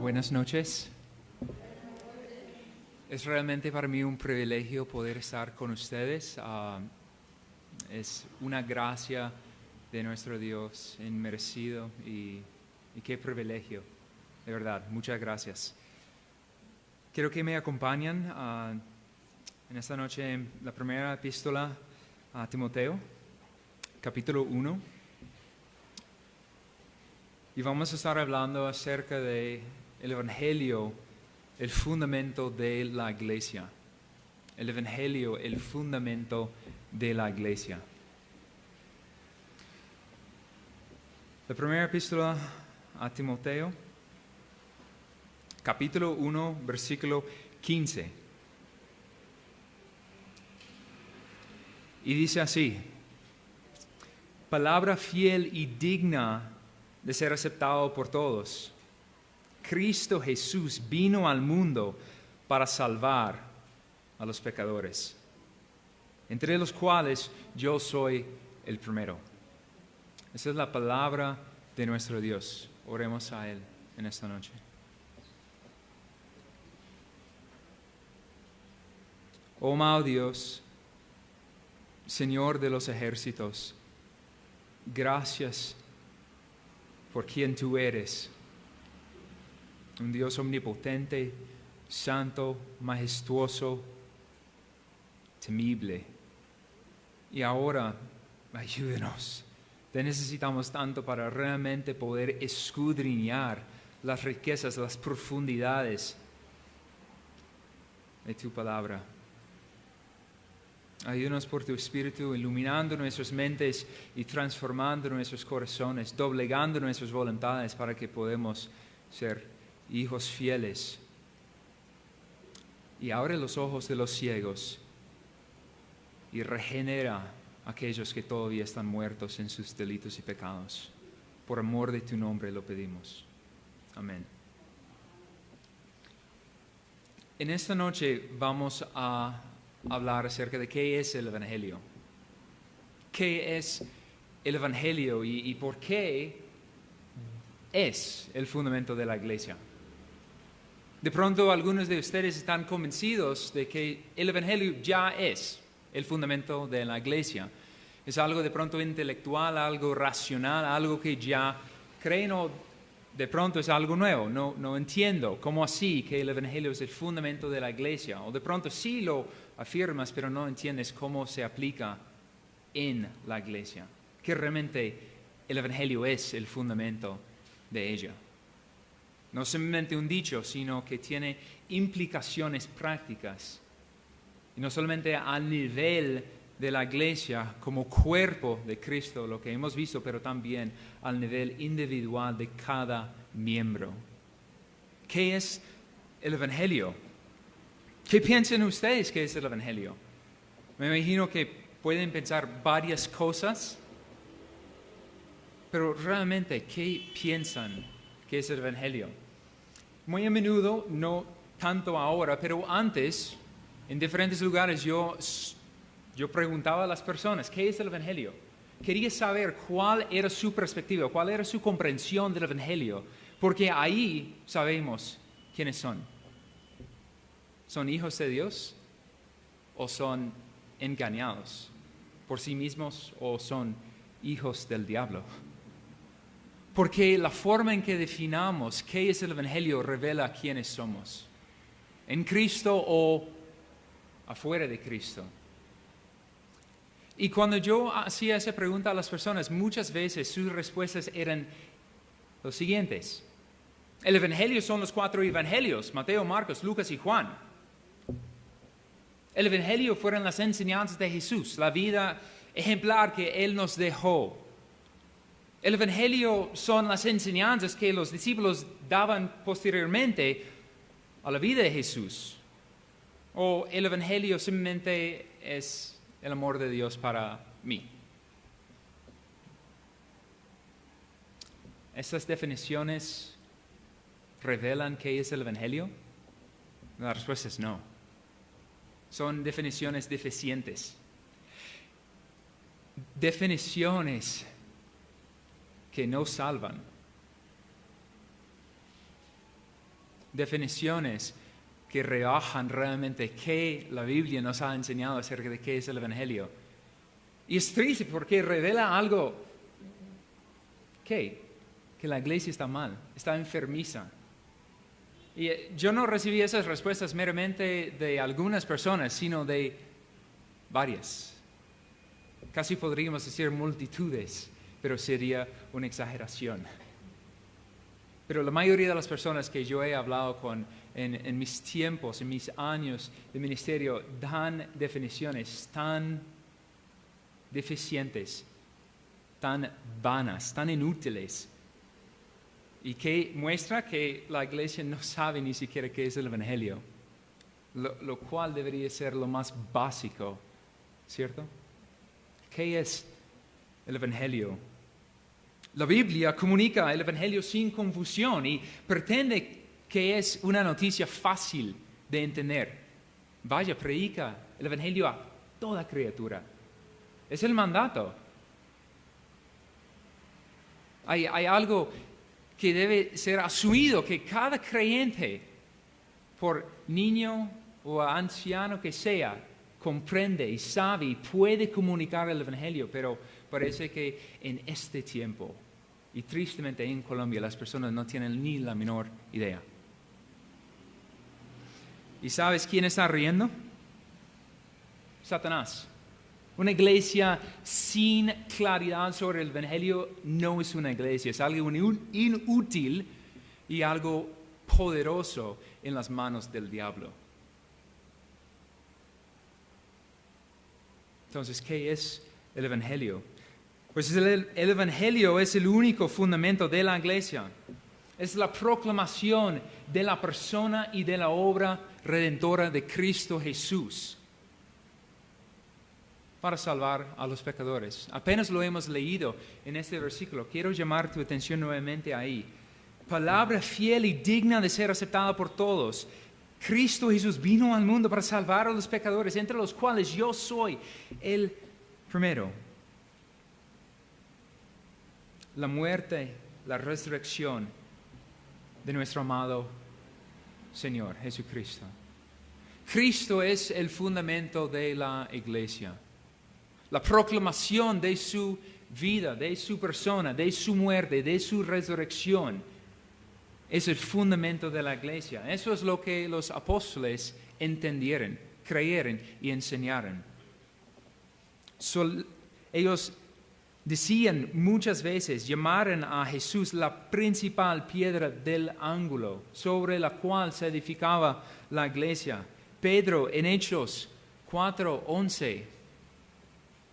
Buenas noches. Es realmente para mí un privilegio poder estar con ustedes. Es una gracia de nuestro Dios inmerecido y qué privilegio, de verdad. Muchas gracias. Quiero que me acompañen en esta noche en la primera epístola a Timoteo, capítulo 1. Y vamos a estar hablando acerca del Evangelio, el fundamento de la iglesia. El Evangelio, el fundamento de la iglesia. La primera epístola a Timoteo, capítulo 1, versículo 15. Y dice así: palabra fiel y digna de ser aceptado por todos. Cristo Jesús vino al mundo para salvar a los pecadores, entre los cuales yo soy el primero. Esa es la palabra de nuestro Dios. Oremos a Él en esta noche. Oh amado Dios, Señor de los ejércitos, gracias por quien tú eres, un Dios omnipotente, santo, majestuoso, temible. Y ahora, ayúdenos. Te necesitamos tanto para realmente poder escudriñar las riquezas, las profundidades de tu palabra. Ayúdanos por tu Espíritu, iluminando nuestras mentes y transformando nuestros corazones, doblegando nuestras voluntades para que podamos ser hijos fieles. Y abre los ojos de los ciegos y regenera a aquellos que todavía están muertos en sus delitos y pecados. Por amor de tu nombre lo pedimos. Amén. En esta noche vamos a hablar acerca de qué es el Evangelio. ¿Qué es el Evangelio y por qué es el fundamento de la iglesia? De pronto algunos de ustedes están convencidos de que el Evangelio ya es el fundamento de la iglesia. Es algo de pronto intelectual, algo racional, algo que ya creen, o de pronto es algo nuevo. No entiendo. ¿Cómo así que el Evangelio es el fundamento de la iglesia? O de pronto sí lo afirmas, pero no entiendes cómo se aplica en la iglesia. Que realmente el Evangelio es el fundamento de ella. No simplemente un dicho, sino que tiene implicaciones prácticas. Y no solamente a nivel de la iglesia como cuerpo de Cristo, lo que hemos visto, pero también al nivel individual de cada miembro. ¿Qué es el Evangelio? ¿Qué piensan ustedes que es el Evangelio? Me imagino que pueden pensar varias cosas, pero realmente, ¿qué piensan que es el Evangelio? Muy a menudo, no tanto ahora, pero antes, en diferentes lugares yo preguntaba a las personas, ¿qué es el Evangelio? Quería saber cuál era su perspectiva, cuál era su comprensión del Evangelio, porque ahí sabemos quiénes son. ¿Son hijos de Dios o son engañados por sí mismos o son hijos del diablo? Porque la forma en que definamos qué es el Evangelio revela quiénes somos, en Cristo o afuera de Cristo. Y cuando yo hacía esa pregunta a las personas, muchas veces sus respuestas eran los siguientes. El Evangelio son los 4 evangelios: Mateo, Marcos, Lucas y Juan. El Evangelio fueron las enseñanzas de Jesús, la vida ejemplar que Él nos dejó. El Evangelio son las enseñanzas que los discípulos daban posteriormente a la vida de Jesús. O el Evangelio simplemente es el amor de Dios para mí. ¿Estas definiciones revelan qué es el Evangelio? La respuesta es no. Son definiciones deficientes. Definiciones que no salvan. definiciones que rebajan realmente qué la Biblia nos ha enseñado acerca de qué es el Evangelio. Y es triste porque revela algo que la iglesia está mal, está enfermiza. Y yo no recibí esas respuestas meramente de algunas personas, sino de varias. Casi podríamos decir multitudes, pero sería una exageración. Pero la mayoría de las personas que yo he hablado con en mis tiempos, en mis años de ministerio, dan definiciones tan deficientes, tan vanas, tan inútiles, y que muestra que la iglesia no sabe ni siquiera qué es el Evangelio, lo cual debería ser lo más básico, ¿cierto? ¿Qué es el Evangelio? La Biblia comunica el Evangelio sin confusión y pretende que es una noticia fácil de entender. Vaya, predica el Evangelio a toda criatura. Es el mandato. Hay algo que debe ser asumido, que cada creyente, por niño o anciano que sea, comprende y sabe y puede comunicar el Evangelio, pero parece que en este tiempo, y tristemente en Colombia, las personas no tienen ni la menor idea. ¿Y sabes quién está riendo? Satanás. Una iglesia sin claridad sobre el Evangelio no es una iglesia, es algo inútil y algo poderoso en las manos del diablo. Entonces, ¿qué es el Evangelio? Pues el Evangelio es el único fundamento de la iglesia. Es la proclamación de la persona y de la obra redentora de Cristo Jesús para salvar a los pecadores. Apenas lo hemos leído en este versículo. Quiero llamar tu atención nuevamente ahí. Palabra fiel y digna de ser aceptada por todos. Cristo Jesús vino al mundo para salvar a los pecadores, entre los cuales yo soy el primero. La muerte, la resurrección de nuestro amado Señor Jesucristo. Cristo es el fundamento de la iglesia. La proclamación de su vida, de su persona, de su muerte, de su resurrección es el fundamento de la iglesia. Eso es lo que los apóstoles entendieron, creyeron y enseñaron. Ellos decían muchas veces, llamaron a Jesús la principal piedra del ángulo sobre la cual se edificaba la iglesia. Pedro en Hechos 4:11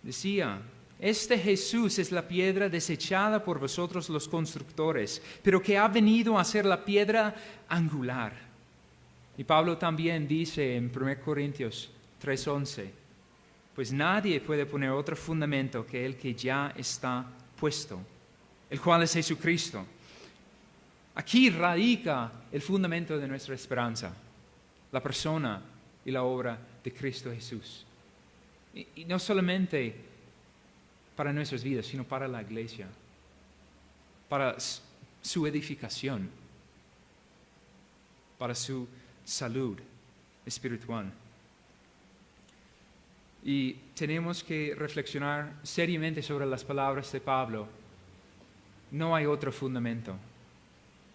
decía, este Jesús es la piedra desechada por vosotros los constructores, pero que ha venido a ser la piedra angular. Y Pablo también dice en 1 Corintios 3:11, pues nadie puede poner otro fundamento que el que ya está puesto, el cual es Jesucristo. Aquí radica el fundamento de nuestra esperanza, la persona y la obra de Cristo Jesús. Y no solamente para nuestras vidas, sino para la iglesia, para su edificación, para su salud espiritual. Y tenemos que reflexionar seriamente sobre las palabras de Pablo. No hay otro fundamento,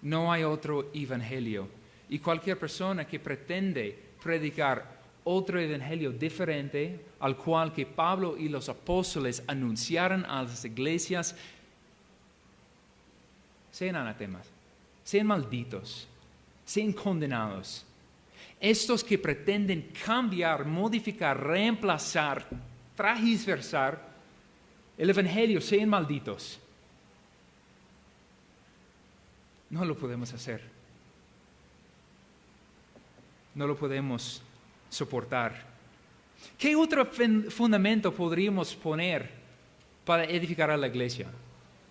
no hay otro evangelio. Y cualquier persona que pretende predicar otro evangelio diferente al cual que Pablo y los apóstoles anunciaron a las iglesias, sean anatemas, sean malditos, sean condenados. Estos que pretenden cambiar, modificar, reemplazar, transversar el evangelio, sean malditos. No lo podemos hacer. No lo podemos soportar. ¿Qué otro fundamento podríamos poner para edificar a la iglesia?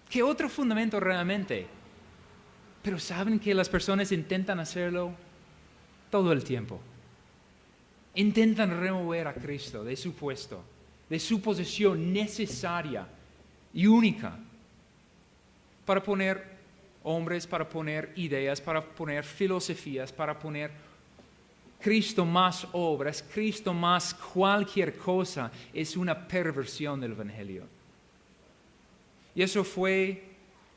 ¿Qué otro fundamento realmente? Pero ¿saben que las personas intentan hacerlo todo el tiempo? Intentan remover a Cristo de su puesto, de su posición necesaria y única, para poner hombres para poner ideas, para poner filosofías, para poner Cristo más obras, Cristo más cualquier cosa, es una perversión del Evangelio. Y eso fue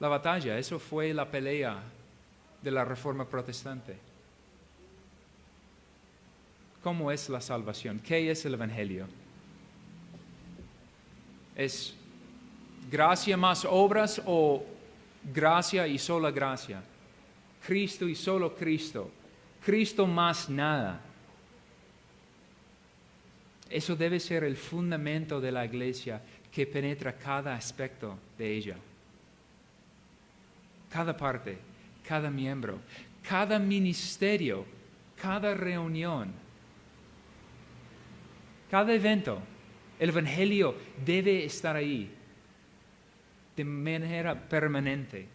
la batalla, eso fue la pelea de la Reforma Protestante. ¿Cómo es la salvación? ¿Qué es el Evangelio? ¿Es gracia más obras o gracia y sola gracia? Cristo y solo Cristo. Cristo más nada. Eso debe ser el fundamento de la iglesia que penetra cada aspecto de ella. Cada parte, cada miembro, cada ministerio, cada reunión, cada evento. El Evangelio debe estar ahí de manera permanente.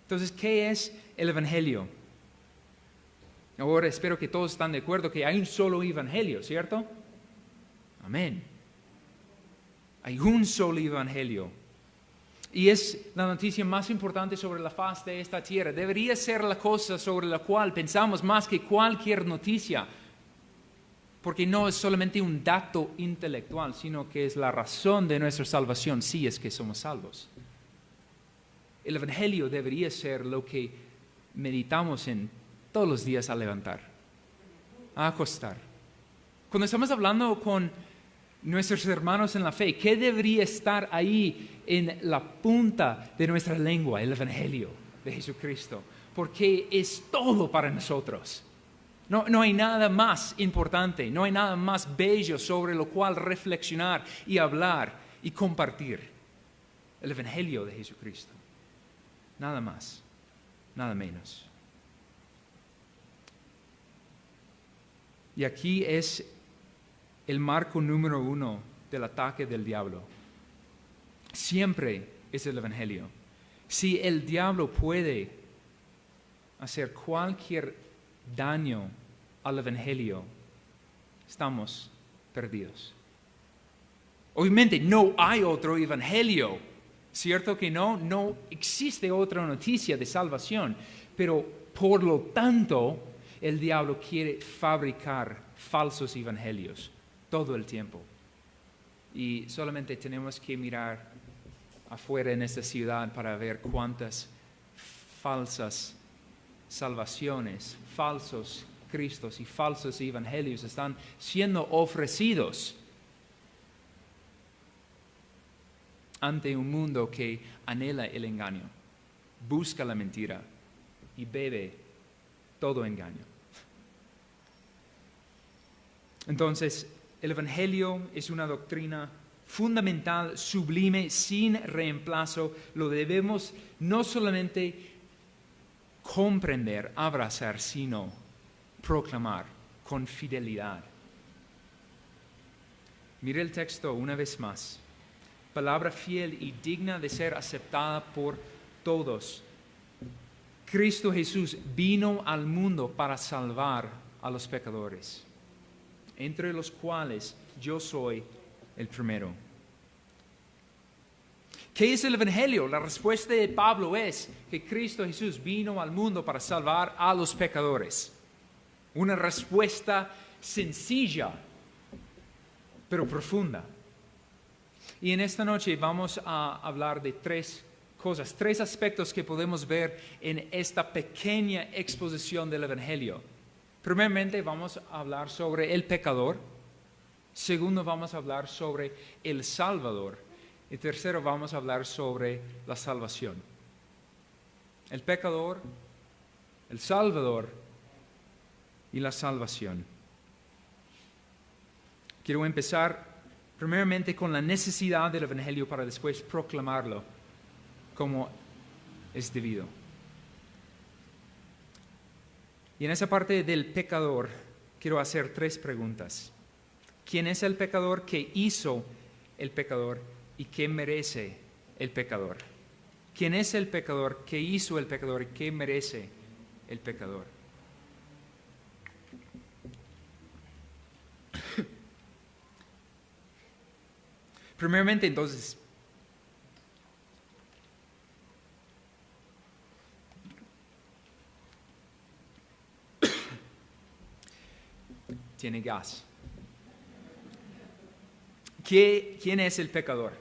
Entonces, ¿qué es el Evangelio? Ahora espero que todos están de acuerdo que hay un solo Evangelio, ¿cierto? Amén. Hay un solo Evangelio. Y es la noticia más importante sobre la faz de esta tierra. Debería ser la cosa sobre la cual pensamos más que cualquier noticia. Porque no es solamente un dato intelectual, sino que es la razón de nuestra salvación, si es que somos salvos. El Evangelio debería ser lo que meditamos en todos los días al levantar, a acostar. Cuando estamos hablando con nuestros hermanos en la fe, ¿qué debería estar ahí en la punta de nuestra lengua? El Evangelio de Jesucristo, porque es todo para nosotros. No hay nada más importante, no hay nada más bello sobre lo cual reflexionar y hablar y compartir. El Evangelio de Jesucristo. Nada más, nada menos. Y aquí es el marco número 1 del ataque del diablo. Siempre es el Evangelio. Si el diablo puede hacer cualquier daño al Evangelio, estamos perdidos. Obviamente no hay otro Evangelio, ¿cierto que no? No existe otra noticia de salvación, pero por lo tanto el diablo quiere fabricar falsos evangelios todo el tiempo. Y solamente tenemos que mirar afuera en esta ciudad para ver cuántas falsas salvaciones, falsos cristos y falsos evangelios están siendo ofrecidos ante un mundo que anhela el engaño, busca la mentira y bebe todo engaño. Entonces, el Evangelio es una doctrina fundamental, sublime, sin reemplazo. Lo debemos no solamente comprender, abrazar, sino proclamar con fidelidad. Mire el texto una vez más. Palabra fiel y digna de ser aceptada por todos. Cristo Jesús vino al mundo para salvar a los pecadores, entre los cuales yo soy el primero. ¿Qué es el Evangelio? La respuesta de Pablo es que Cristo Jesús vino al mundo para salvar a los pecadores. Una respuesta sencilla, pero profunda. Y en esta noche vamos a hablar de tres cosas, tres aspectos que podemos ver en esta pequeña exposición del Evangelio. Primeramente vamos a hablar sobre el pecador. Segundo, vamos a hablar sobre el Salvador. Y tercero, vamos a hablar sobre la salvación. El pecador, el Salvador y la salvación. Quiero empezar primeramente con la necesidad del Evangelio para después proclamarlo como es debido. Y en esa parte del pecador quiero hacer tres preguntas. ¿Quién es el pecador? ¿Qué hizo el pecador? ¿Y qué merece el pecador? ¿Quién es el pecador? ¿Qué hizo el pecador? ¿Y qué merece el pecador? Primeramente, entonces, tiene gas. ¿Quién es el pecador?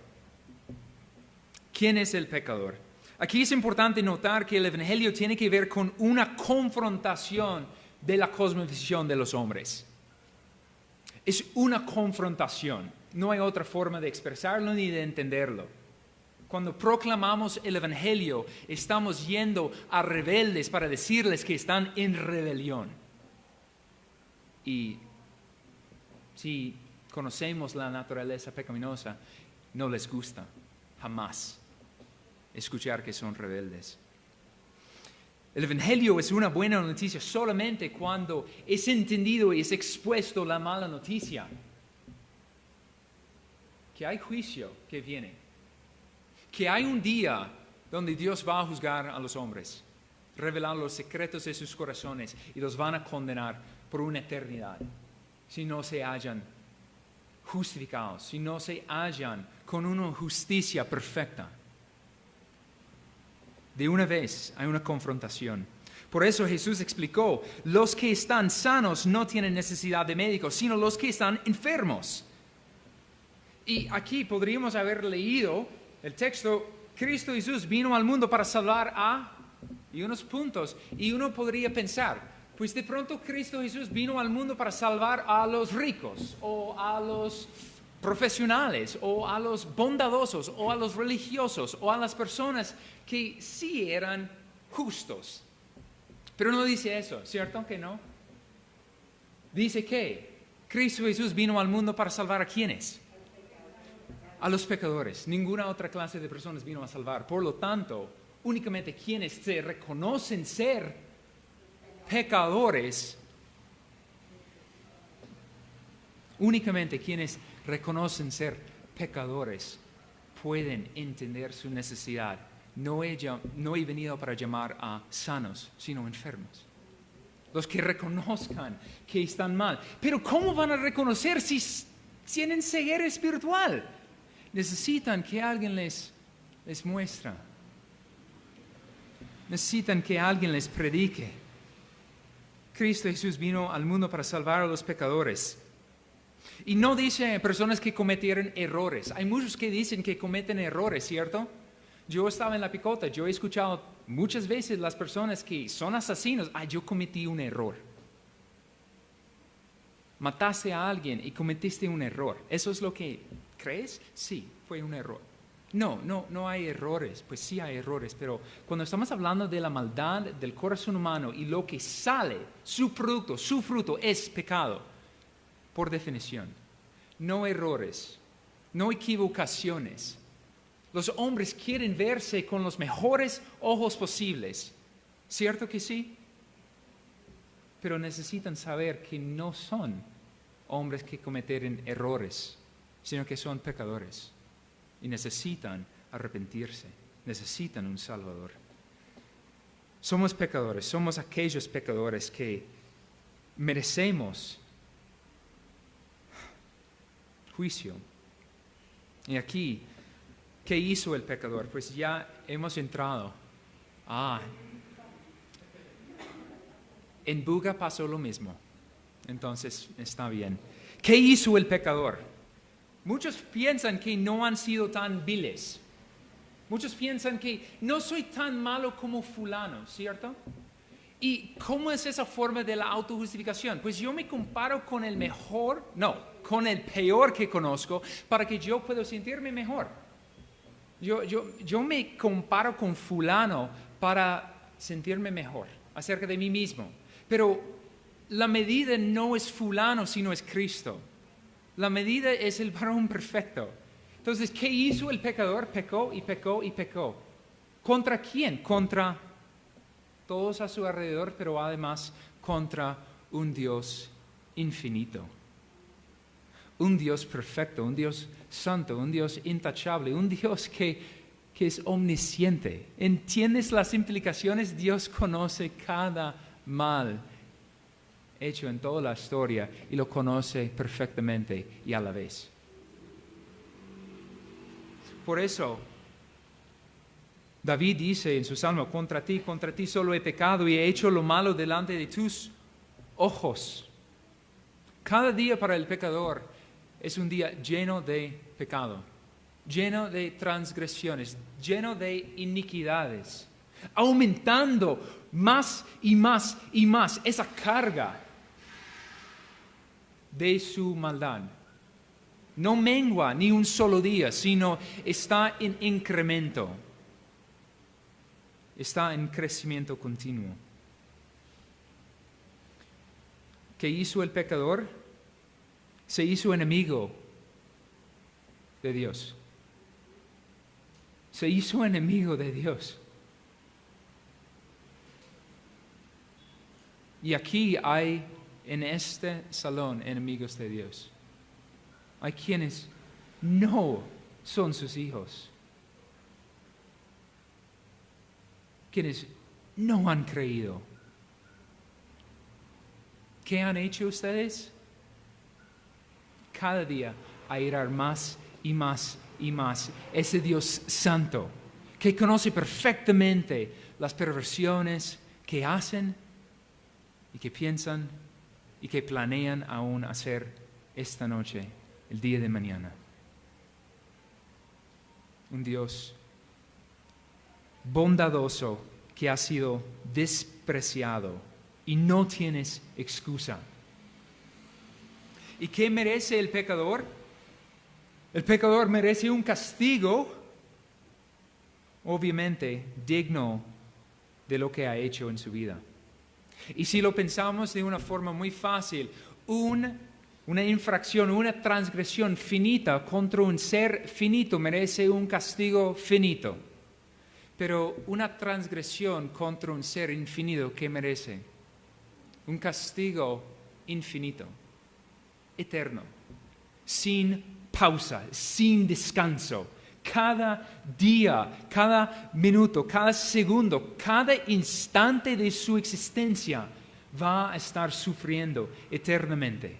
¿Quién es el pecador? Aquí es importante notar que el Evangelio tiene que ver con una confrontación de la cosmovisión de los hombres. Es una confrontación. No hay otra forma de expresarlo ni de entenderlo. Cuando proclamamos el Evangelio, estamos yendo a rebeldes para decirles que están en rebelión. Y si conocemos la naturaleza pecaminosa, no les gusta jamás escuchar que son rebeldes. El Evangelio es una buena noticia solamente cuando es entendido y es expuesto la mala noticia. Que hay juicio que viene. Que hay un día donde Dios va a juzgar a los hombres, revelar los secretos de sus corazones y los van a condenar por una eternidad si no se hallan justificados, si no se hallan con una justicia perfecta. De una vez hay una confrontación. Por eso Jesús explicó, los que están sanos no tienen necesidad de médicos, sino los que están enfermos. Y aquí podríamos haber leído el texto, Cristo Jesús vino al mundo para salvar y unos puntos, y uno podría pensar, pues de pronto Cristo Jesús vino al mundo para salvar a los ricos, o a los profesionales, o a los bondadosos, o a los religiosos, o a las personas que sí eran justos. Pero no dice eso, ¿cierto que no? Dice que Cristo Jesús vino al mundo para salvar ¿a quiénes? A los pecadores. Ninguna otra clase de personas vino a salvar. Por lo tanto, únicamente quienes se reconocen ser pecadores, únicamente quienes reconocen ser pecadores pueden entender su necesidad. No he venido para llamar a sanos, sino enfermos. Los que reconozcan que están mal. Pero ¿cómo van a reconocer si tienen ceguera espiritual? Necesitan que alguien les muestre. Necesitan que alguien les predique. Cristo Jesús vino al mundo para salvar a los pecadores. Y no dice personas que cometieron errores. Hay muchos que dicen que cometen errores, ¿cierto? Yo estaba en la picota, yo he escuchado muchas veces las personas que son asesinos, yo cometí un error. Mataste a alguien y cometiste un error. ¿Eso es lo que crees? Sí, fue un error. No hay errores, pues sí hay errores, pero cuando estamos hablando de la maldad del corazón humano y lo que sale, su producto, su fruto es pecado, por definición. No errores, no equivocaciones. Los hombres quieren verse con los mejores ojos posibles, ¿cierto que sí? Pero necesitan saber que no son hombres que cometen errores, sino que son pecadores. Y necesitan arrepentirse, necesitan un Salvador. Somos pecadores, somos aquellos pecadores que merecemos juicio. Y aquí, ¿qué hizo el pecador? Pues ya hemos entrado. En Buga pasó lo mismo. Entonces, está bien. ¿Qué hizo el pecador? Muchos piensan que no han sido tan viles. Muchos piensan que no soy tan malo como fulano, ¿cierto? ¿Y cómo es esa forma de la autojustificación? Pues yo me comparo con el mejor, con el peor que conozco para que yo pueda sentirme mejor. Yo me comparo con fulano para sentirme mejor acerca de mí mismo. Pero la medida no es fulano, sino es Cristo. La medida es el varón perfecto. Entonces, ¿qué hizo el pecador? Pecó y pecó y pecó. ¿Contra quién? Contra todos a su alrededor, pero además contra un Dios infinito. Un Dios perfecto, un Dios santo, un Dios intachable, un Dios que es omnisciente. ¿Entiendes las implicaciones? Dios conoce cada mal hecho en toda la historia y lo conoce perfectamente y a la vez. Por eso, David dice en su salmo, contra ti solo he pecado y he hecho lo malo delante de tus ojos. Cada día para el pecador es un día lleno de pecado, lleno de transgresiones, lleno de iniquidades, aumentando más y más y más esa carga de su maldad. No mengua ni un solo día, sino está en incremento, está en crecimiento continuo. ¿Qué hizo el pecador? Se hizo enemigo de Dios. Se hizo enemigo de Dios. Y aquí hay en este salón enemigos de Dios. Hay quienes no son sus hijos. Quienes no han creído. ¿Qué han hecho ustedes? Cada día adorar más y más y más ese Dios santo que conoce perfectamente las perversiones que hacen y que piensan y que planean aún hacer esta noche, el día de mañana. Un Dios bondadoso que ha sido despreciado y no tienes excusa. ¿Y qué merece el pecador? El pecador merece un castigo, obviamente, digno de lo que ha hecho en su vida. Y si lo pensamos de una forma muy fácil, una infracción, una transgresión finita contra un ser finito merece un castigo finito. Pero una transgresión contra un ser infinito, ¿qué merece? Un castigo infinito, eterno, sin pausa, sin descanso. Cada día, cada minuto, cada segundo, cada instante de su existencia va a estar sufriendo eternamente.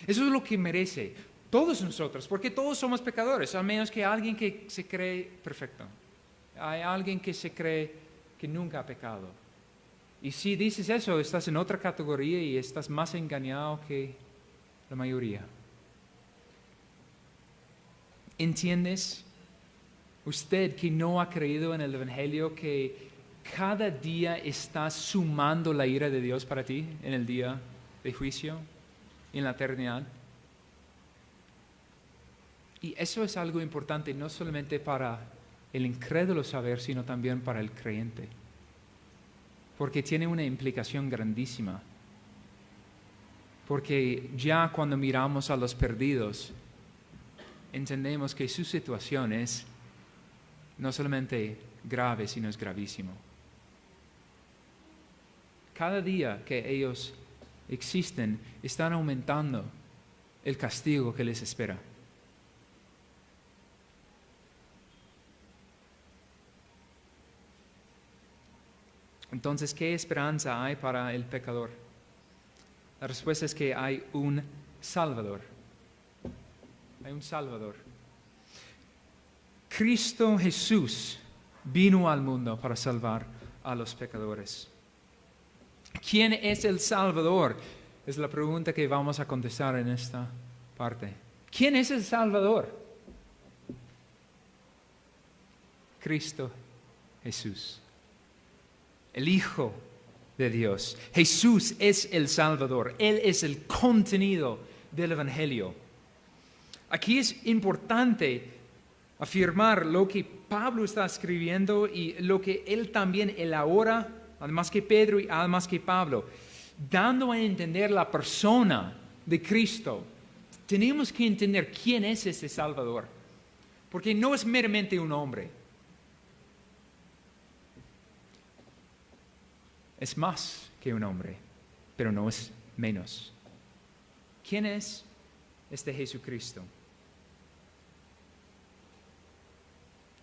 Eso es lo que merece todos nosotros, porque todos somos pecadores, a menos que alguien que se cree perfecto. Hay alguien que se cree que nunca ha pecado. Y si dices eso, estás en otra categoría y estás más engañado que la mayoría. ¿Entiendes? Usted que no ha creído en el Evangelio, que cada día está sumando la ira de Dios para ti en el día de juicio, en la eternidad. Y eso es algo importante no solamente para el incrédulo saber, sino también para el creyente. Porque tiene una implicación grandísima. Porque ya cuando miramos a los perdidos, entendemos que su situación es no solamente grave, sino es gravísimo. Cada día que ellos existen, están aumentando el castigo que les espera. Entonces, ¿qué esperanza hay para el pecador? La respuesta es que hay un Salvador. Hay un Salvador. Cristo Jesús vino al mundo para salvar a los pecadores. ¿Quién es el Salvador? Es la pregunta que vamos a contestar en esta parte. ¿Quién es el Salvador? Cristo Jesús, el Hijo de Dios. Jesús es el Salvador. Él es el contenido del Evangelio. Aquí es importante afirmar lo que Pablo está escribiendo y lo que él también elabora, además que Pedro y además que Pablo, dando a entender la persona de Cristo. Tenemos que entender quién es este Salvador, porque no es meramente un hombre. Es más que un hombre, pero no es menos. ¿Quién es este Jesucristo?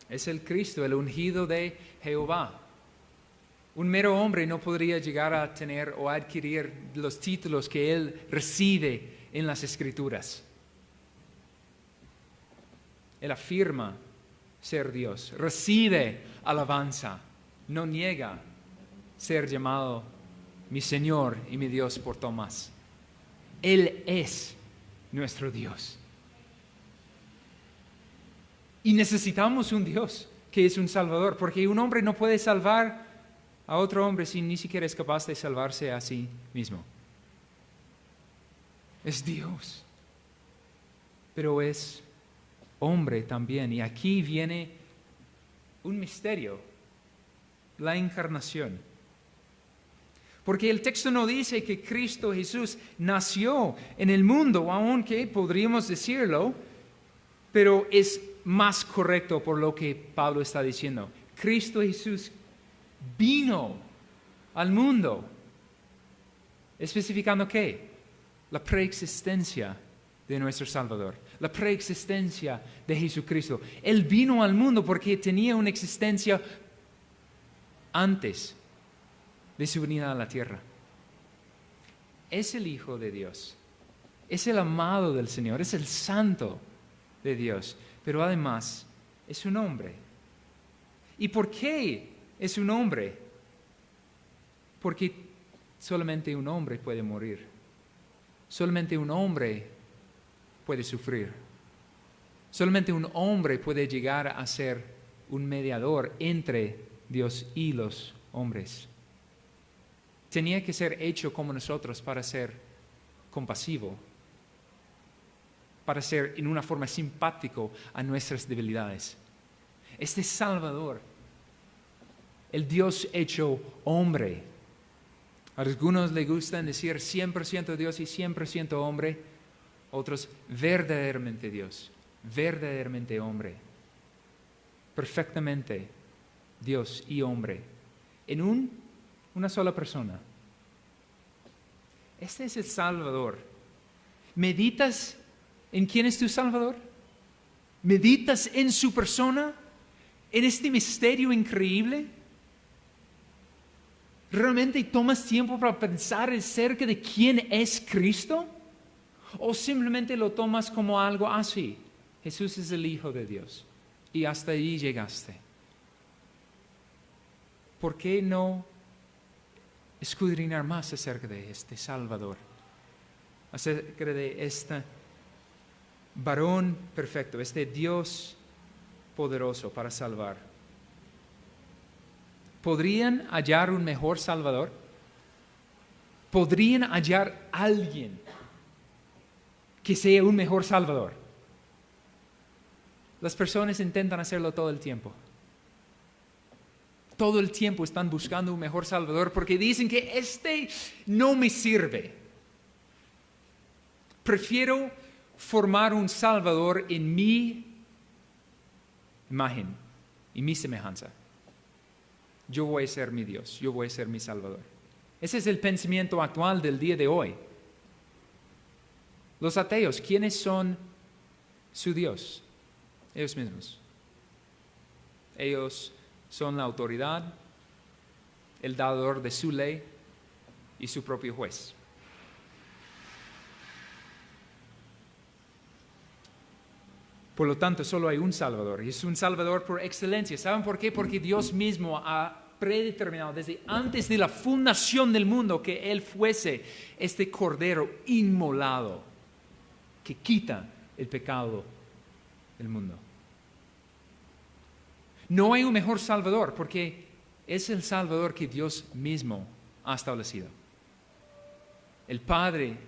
Es el Cristo, el ungido de Jehová. Un mero hombre no podría llegar a tener o adquirir los títulos que él recibe en las Escrituras. Él afirma ser Dios, recibe alabanza, no niega ser llamado mi Señor y mi Dios por Tomás. Él es nuestro Dios. Y necesitamos un Dios que es un Salvador, porque un hombre no puede salvar a otro hombre si ni siquiera es capaz de salvarse a sí mismo. Es Dios, pero es hombre también. Y aquí viene un misterio, la encarnación. Porque el texto no dice que Cristo Jesús nació en el mundo, aunque podríamos decirlo, pero es más correcto por lo que Pablo está diciendo. Cristo Jesús vino al mundo, especificando ¿qué? La preexistencia de nuestro Salvador, la preexistencia de Jesucristo. Él vino al mundo porque tenía una existencia antes de su venida a la tierra. Es el Hijo de Dios, es el amado del Señor, es el santo de Dios, pero además es un hombre. ¿Y por qué es un hombre? Porque solamente un hombre puede morir, solamente un hombre puede sufrir, solamente un hombre puede llegar a ser un mediador entre Dios y los hombres. Tenía que ser hecho como nosotros para ser compasivo, para ser en una forma simpático a nuestras debilidades. Este Salvador, el Dios hecho hombre. A algunos les gustan decir 100% Dios y 100% hombre, otros verdaderamente Dios, verdaderamente hombre, perfectamente Dios y hombre, en una sola persona. Este es el Salvador. ¿Meditas en quién es tu Salvador? ¿Meditas en su persona? ¿En este misterio increíble? ¿Realmente tomas tiempo para pensar acerca de quién es Cristo? ¿O simplemente lo tomas como algo así? Jesús es el Hijo de Dios y hasta ahí llegaste. ¿Por qué no escudriñar más acerca de este Salvador? Acerca de este varón perfecto, este Dios poderoso para salvar. ¿Podrían hallar un mejor Salvador? ¿Podrían hallar alguien que sea un mejor Salvador? Las personas intentan hacerlo todo el tiempo. Todo el tiempo están buscando un mejor Salvador porque dicen que este no me sirve. Prefiero formar un Salvador en mi imagen y mi semejanza. Yo voy a ser mi Dios, yo voy a ser mi Salvador. Ese es el pensamiento actual del día de hoy. Los ateos, ¿quiénes son su Dios? Ellos mismos. Ellos son la autoridad, el dador de su ley y su propio juez. Por lo tanto, solo hay un Salvador, y es un Salvador por excelencia. ¿Saben por qué? Porque Dios mismo ha predeterminado desde antes de la fundación del mundo que Él fuese este Cordero inmolado que quita el pecado del mundo. No hay un mejor Salvador porque es el Salvador que Dios mismo ha establecido. El Padre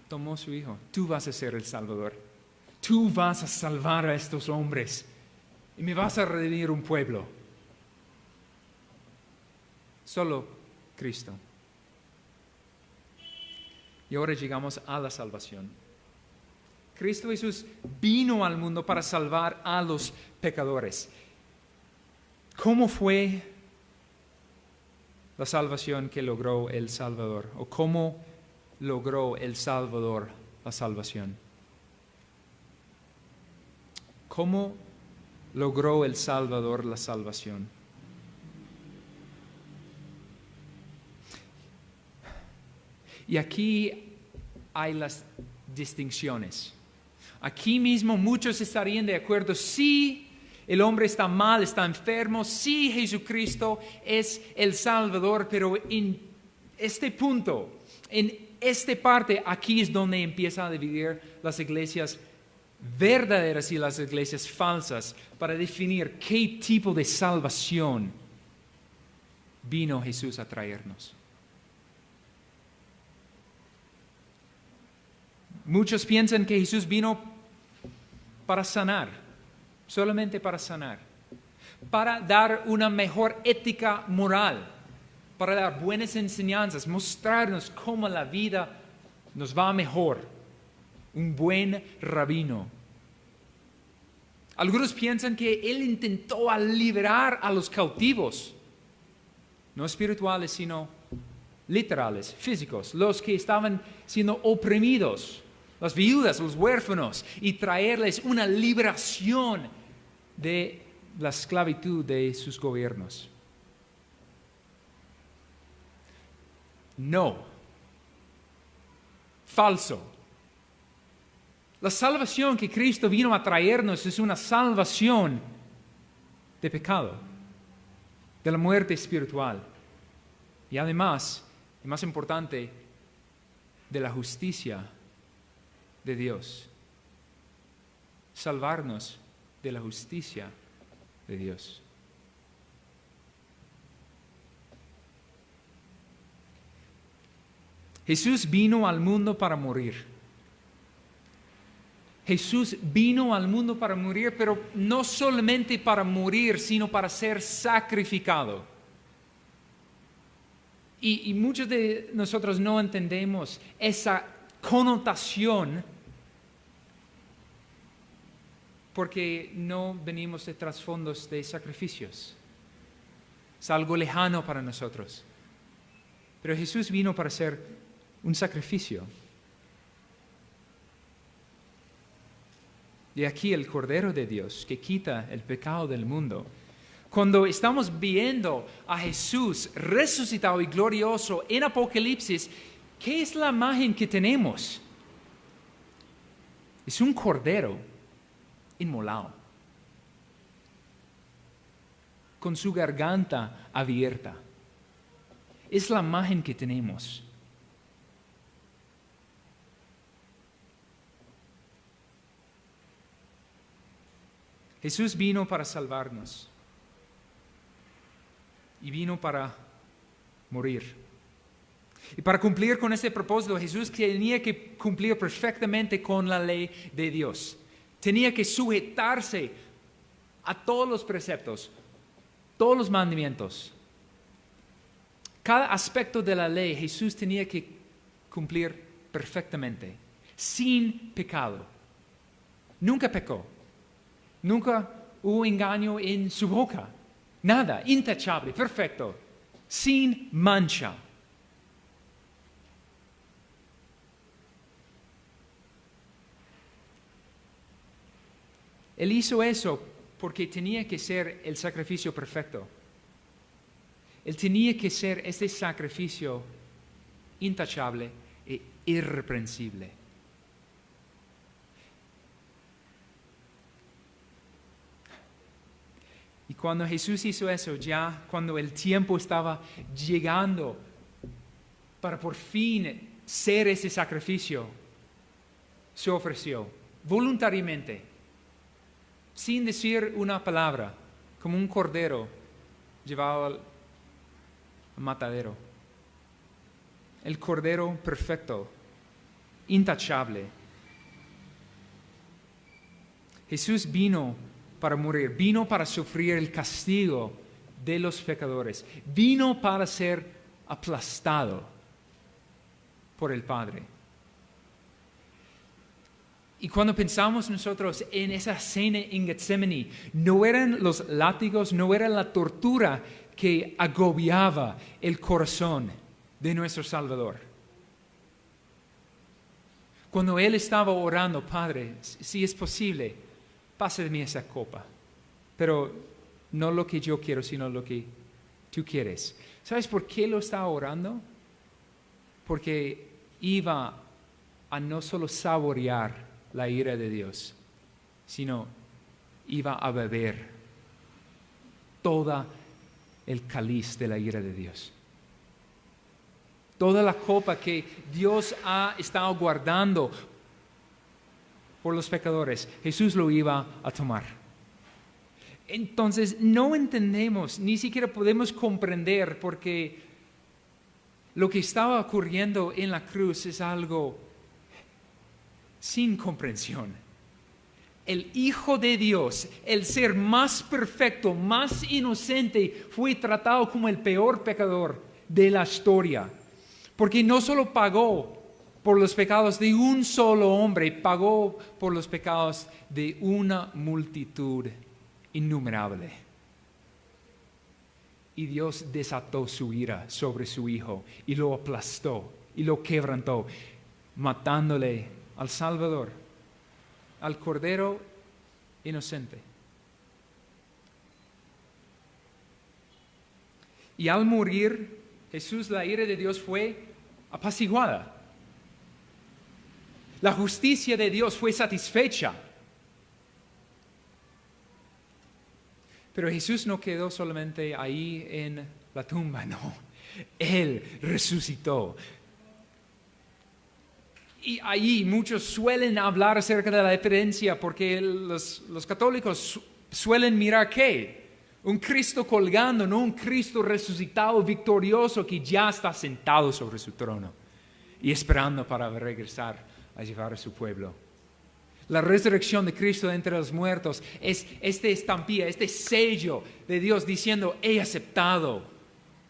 tomó a su Hijo. Tú vas a ser el Salvador. Tú vas a salvar a estos hombres y me vas a redimir un pueblo. Solo Cristo. Y ahora llegamos a la salvación. Cristo Jesús vino al mundo para salvar a los pecadores. ¿Cómo fue la salvación que logró el Salvador? ¿O cómo logró el Salvador la salvación? ¿Cómo logró el Salvador la salvación? Y aquí hay las distinciones. Aquí mismo muchos estarían de acuerdo, sí, el hombre está mal, está enfermo, sí, Jesucristo es el Salvador, pero en este punto, En esta parte, aquí es donde empieza a dividir las iglesias verdaderas y las iglesias falsas para definir qué tipo de salvación vino Jesús a traernos. Muchos piensan que Jesús vino para sanar, solamente para sanar, para dar una mejor ética moral, para dar buenas enseñanzas, mostrarnos cómo la vida nos va mejor. Un buen rabino. Algunos piensan que Él intentó liberar a los cautivos, no espirituales, sino literales, físicos, los que estaban siendo oprimidos, las viudas, los huérfanos, y traerles una liberación de la esclavitud de sus gobiernos. No. Falso. La salvación que Cristo vino a traernos es una salvación de pecado, de la muerte espiritual. Y además, y más importante, de la justicia de Dios. Salvarnos de la justicia de Dios. Jesús vino al mundo para morir. Jesús vino al mundo para morir, pero no solamente para morir, sino para ser sacrificado. Y muchos de nosotros no entendemos esa connotación porque no venimos de trasfondos de sacrificios. Es algo lejano para nosotros. Pero Jesús vino para ser un sacrificio. Y aquí el Cordero de Dios que quita el pecado del mundo. Cuando estamos viendo a Jesús resucitado y glorioso en Apocalipsis, ¿qué es la imagen que tenemos? Es un cordero inmolado, con su garganta abierta. Es la imagen que tenemos. Jesús vino para salvarnos y vino para morir. Y para cumplir con ese propósito, Jesús tenía que cumplir perfectamente con la ley de Dios. Tenía que sujetarse a todos los preceptos, todos los mandamientos. Cada aspecto de la ley Jesús tenía que cumplir perfectamente, sin pecado. Nunca pecó. Nunca hubo engaño en su boca. Nada, intachable, perfecto, sin mancha. Él hizo eso porque tenía que ser el sacrificio perfecto. Él tenía que ser ese sacrificio intachable e irreprensible. Y cuando Jesús hizo eso, ya cuando el tiempo estaba llegando para por fin ser ese sacrificio, se ofreció voluntariamente, sin decir una palabra, como un cordero llevado al matadero. El cordero perfecto, intachable. Jesús vino para morir, vino para sufrir el castigo de los pecadores, vino para ser aplastado por el Padre. Y cuando pensamos nosotros en esa cena en Getsemaní, no eran los látigos, no era la tortura que agobiaba el corazón de nuestro Salvador. Cuando Él estaba orando, Padre, si es posible, pase de mí esa copa, pero no lo que yo quiero, sino lo que tú quieres. ¿Sabes por qué lo estaba orando? Porque iba a no solo saborear la ira de Dios, sino iba a beber todo el cáliz de la ira de Dios. toda la copa que Dios ha estado guardando por los pecadores, Jesús lo iba a tomar. Entonces no entendemos, ni siquiera podemos comprender, porque lo que estaba ocurriendo en la cruz es algo sin comprensión. El Hijo de Dios, el ser más perfecto, más inocente, fue tratado como el peor pecador de la historia. Porque no solo pagó por los pecados de un solo hombre, pagó por los pecados de una multitud innumerable. Y Dios desató su ira sobre su Hijo y lo aplastó y lo quebrantó, matándole al Salvador, al Cordero inocente. Y al morir Jesús, la ira de Dios fue apaciguada. La justicia de Dios fue satisfecha. Pero Jesús no quedó solamente ahí en la tumba, no. Él resucitó. Y ahí muchos suelen hablar acerca de la diferencia, porque los católicos suelen mirar ¿qué? Un Cristo colgando, no un Cristo resucitado, victorioso, que ya está sentado sobre su trono y esperando para regresar a llevar a su pueblo. La resurrección de Cristo de entre los muertos es esta estampilla, este sello de Dios diciendo: he aceptado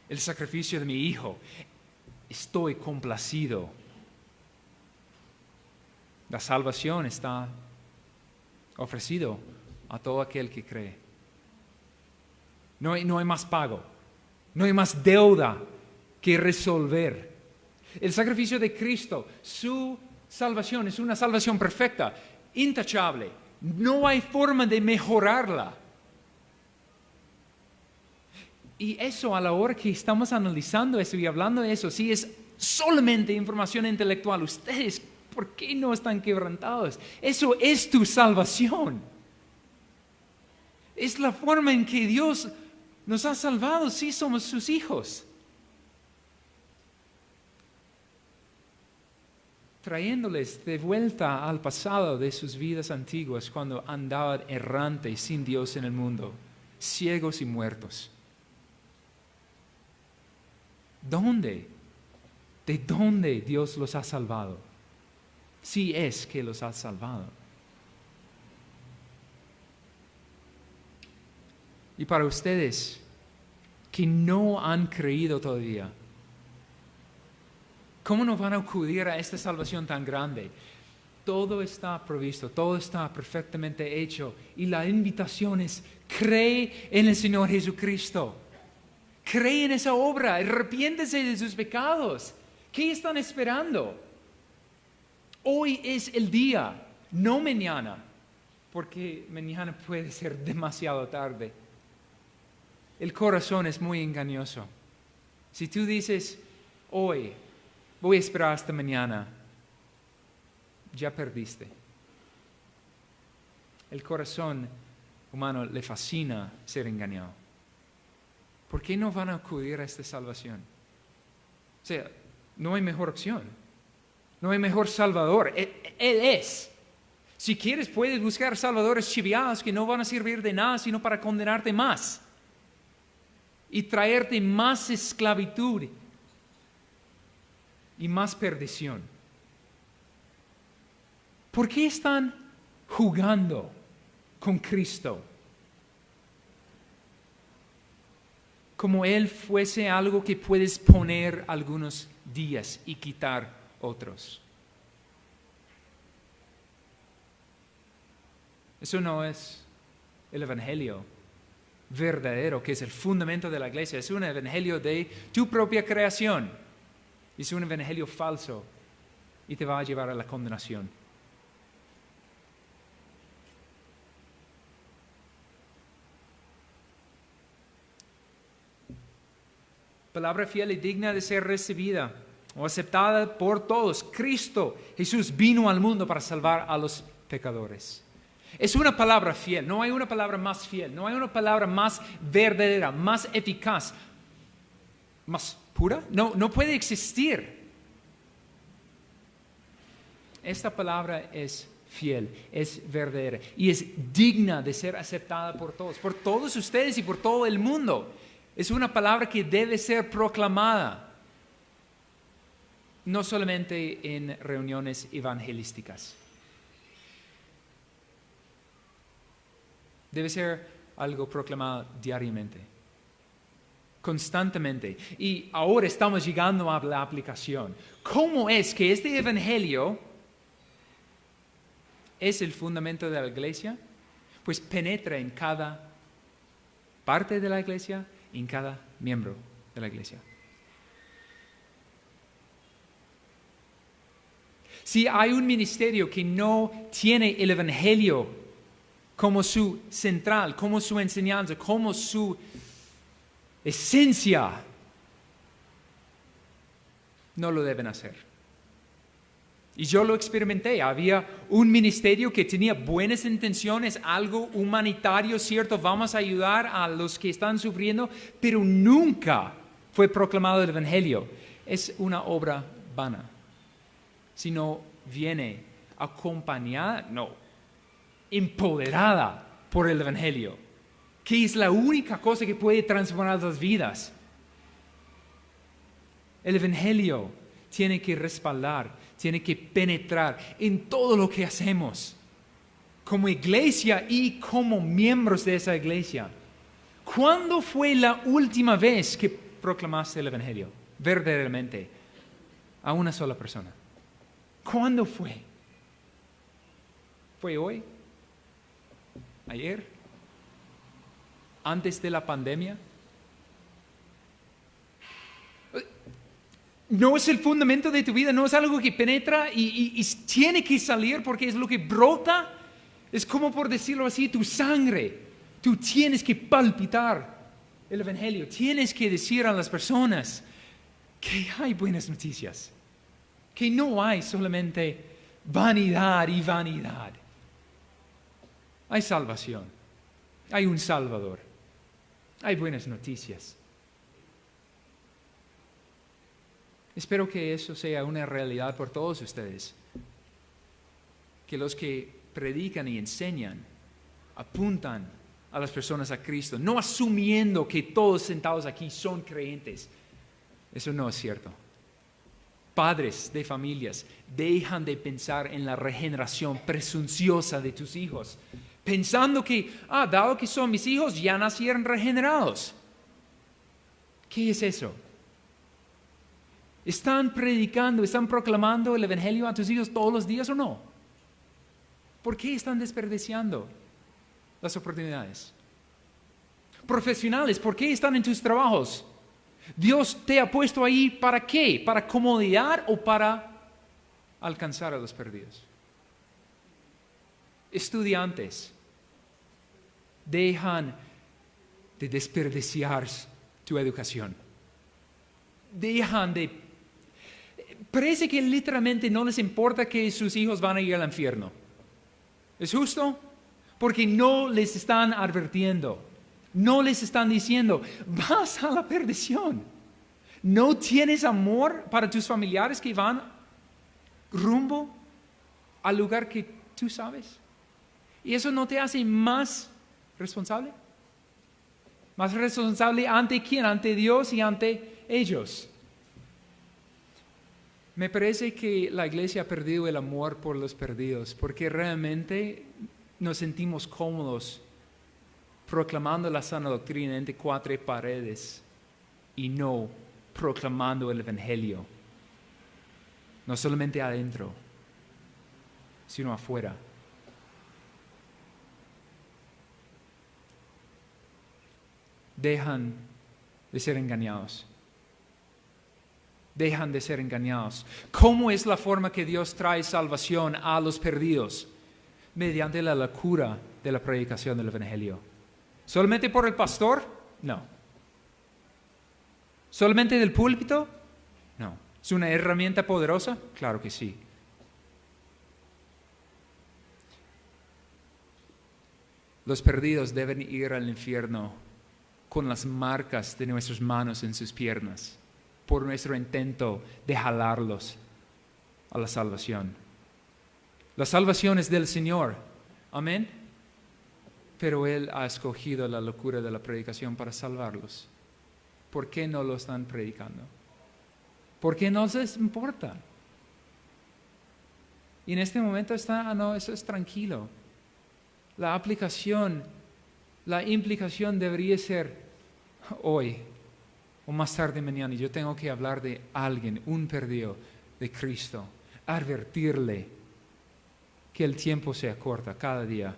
el sacrificio de mi Hijo, estoy complacido. La salvación está ofrecido a todo aquel que cree. No hay más pago, no hay más deuda que resolver. El sacrificio de Cristo, su salvación es una salvación perfecta, intachable. No hay forma de mejorarla. Y eso, a la hora que estamos analizando eso y hablando de eso, sí es solamente información intelectual. Ustedes, ¿por qué no están quebrantados? Eso es tu salvación. Es la forma en que Dios nos ha salvado, sí somos sus hijos. Trayéndoles de vuelta al pasado de sus vidas antiguas, cuando andaban errantes sin Dios en el mundo, ciegos y muertos. ¿Dónde? ¿De dónde Dios los ha salvado? Si es que los ha salvado. Y para ustedes que no han creído todavía, ¿cómo no van a acudir a esta salvación tan grande? Todo está provisto, todo está perfectamente hecho. Y la invitación es: cree en el Señor Jesucristo. Cree en esa obra, arrepiéntese de sus pecados. ¿Qué están esperando? Hoy es el día, no mañana, porque mañana puede ser demasiado tarde. El corazón es muy engañoso. Si tú dices: hoy voy a esperar hasta mañana, ya perdiste. El corazón humano le fascina ser engañado. ¿Por qué no van a acudir a esta salvación? O sea, no hay mejor opción. No hay mejor salvador. Él es. Si quieres, puedes buscar salvadores chiviados que no van a servir de nada sino para condenarte más y traerte más esclavitud y más perdición. ¿Por qué están jugando con Cristo? Como Él fuese algo que puedes poner algunos días y quitar otros. Eso no es el evangelio verdadero, que es el fundamento de la iglesia. Es un evangelio de tu propia creación. Es un evangelio falso y te va a llevar a la condenación. Palabra fiel y digna de ser recibida o aceptada por todos. Cristo Jesús vino al mundo para salvar a los pecadores. Es una palabra fiel, no hay una palabra más fiel, no hay una palabra más verdadera, más eficaz, más pura. No puede existir. Esta palabra es fiel, es verdadera y es digna de ser aceptada por todos ustedes y por todo el mundo. Es una palabra que debe ser proclamada, no solamente en reuniones evangelísticas. Debe ser algo proclamado diariamente, constantemente. Y ahora estamos llegando a la aplicación. ¿Cómo es que este evangelio es el fundamento de la iglesia? Pues penetra en cada parte de la iglesia, en cada miembro de la iglesia. Si hay un ministerio que no tiene el evangelio como su central, como su enseñanza, como su esencia, no lo deben hacer. Y yo lo experimenté. Había un ministerio que tenía buenas intenciones, algo humanitario, cierto, vamos a ayudar a los que están sufriendo, pero nunca fue proclamado el evangelio. Es una obra vana. Si no viene acompañada, empoderada por el evangelio, que es la única cosa que puede transformar las vidas. El evangelio tiene que respaldar, tiene que penetrar en todo lo que hacemos, como iglesia y como miembros de esa iglesia. ¿Cuándo fue la última vez que proclamaste el evangelio verdaderamente a una sola persona? ¿Cuándo fue? ¿Fue hoy? ¿Ayer? ¿Antes de la pandemia? No es el fundamento de tu vida, no es algo que penetra y tiene que salir porque es lo que brota. Es como, por decirlo así, tu sangre. Tú tienes que palpitar el evangelio, tienes que decir a las personas que hay buenas noticias, que no hay solamente vanidad y vanidad. Hay salvación, hay un Salvador, hay buenas noticias. Espero que eso sea una realidad por todos ustedes, que los que predican y enseñan apuntan a las personas a Cristo, no asumiendo que todos sentados aquí son creyentes. Eso no es cierto. Padres de familias, dejan de pensar en la regeneración presunciosa de tus hijos, pensando que, dado que son mis hijos, ya nacieron regenerados. ¿Qué es eso? ¿Están predicando, están proclamando el evangelio a tus hijos todos los días o no? ¿Por qué están desperdiciando las oportunidades? Profesionales, ¿por qué están en tus trabajos? ¿Dios te ha puesto ahí para qué? ¿Para comodidad o para alcanzar a los perdidos? Estudiantes, dejan de desperdiciar tu educación. Parece que literalmente no les importa que sus hijos van a ir al infierno. ¿Es justo? Porque no les están advirtiendo, no les están diciendo, vas a la perdición. ¿No tienes amor para tus familiares que van rumbo al lugar que tú sabes? ¿Y eso no te hace más responsable? ¿Más responsable ante quién? Ante Dios y ante ellos. Me parece que la iglesia ha perdido el amor por los perdidos, porque realmente nos sentimos cómodos proclamando la sana doctrina entre cuatro paredes y no proclamando el evangelio, no solamente adentro, sino afuera. Dejan de ser engañados. Dejan de ser engañados. ¿Cómo es la forma que Dios trae salvación a los perdidos? Mediante la locura de la predicación del evangelio. ¿Solamente por el pastor? No. ¿Solamente del púlpito? No. ¿Es una herramienta poderosa? Claro que sí. Los perdidos deben ir al infierno con las marcas de nuestras manos en sus piernas. por nuestro intento de jalarlos a la salvación. La salvación es del Señor. Amén. Pero Él ha escogido la locura de la predicación para salvarlos. ¿Por qué no lo están predicando? ¿Por qué no les importa? Y en este momento no, eso es tranquilo. La aplicación, la implicación debería ser hoy o más tarde mañana. Yo tengo que hablar de alguien, un perdido de Cristo. Advertirle que el tiempo se acorta cada día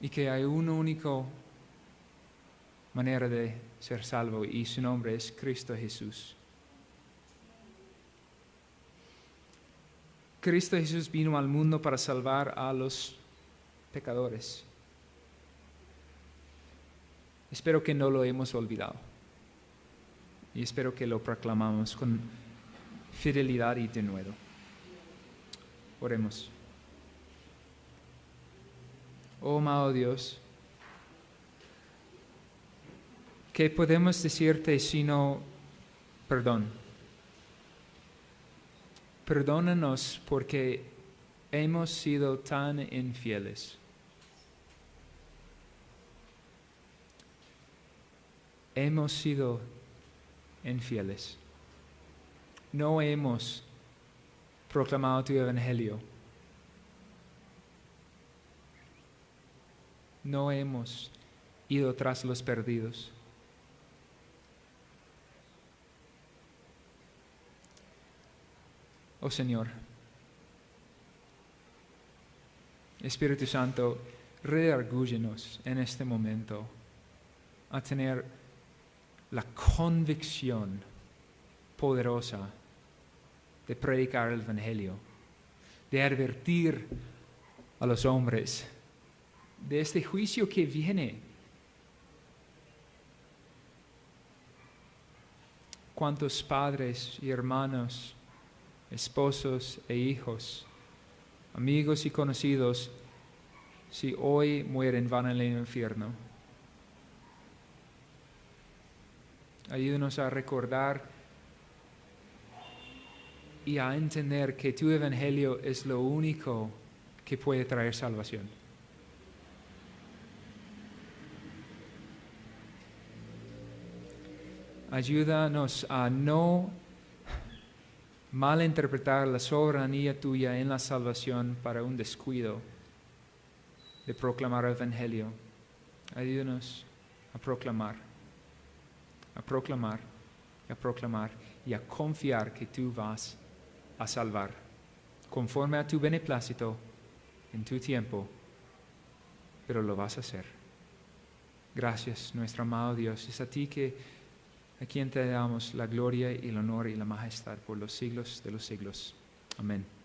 y que hay una única manera de ser salvo y su nombre es Cristo Jesús. Cristo Jesús vino al mundo para salvar a los pecadores. Espero que no lo hemos olvidado y espero que lo proclamamos con fidelidad y denuedo. Oremos. Oh amado Dios, ¿qué podemos decirte sino perdón? Perdónanos porque hemos sido tan infieles. Hemos sido infieles. No hemos proclamado tu evangelio. No hemos ido tras los perdidos. Oh Señor, Espíritu Santo, redargúyenos en este momento a tener la convicción poderosa de predicar el evangelio, de advertir a los hombres de este juicio que viene. ¿Cuántos padres y hermanos, esposos e hijos, amigos y conocidos, si hoy mueren van al infierno? Ayúdanos a recordar y a entender que tu evangelio es lo único que puede traer salvación. Ayúdanos a no malinterpretar la soberanía tuya en la salvación para un descuido de proclamar el evangelio. Ayúdanos a proclamar, a proclamar, a proclamar y a confiar que tú vas a salvar conforme a tu beneplácito en tu tiempo, pero lo vas a hacer. Gracias, nuestro amado Dios. Es a ti a quien te damos la gloria y el honor y la majestad por los siglos de los siglos. Amén.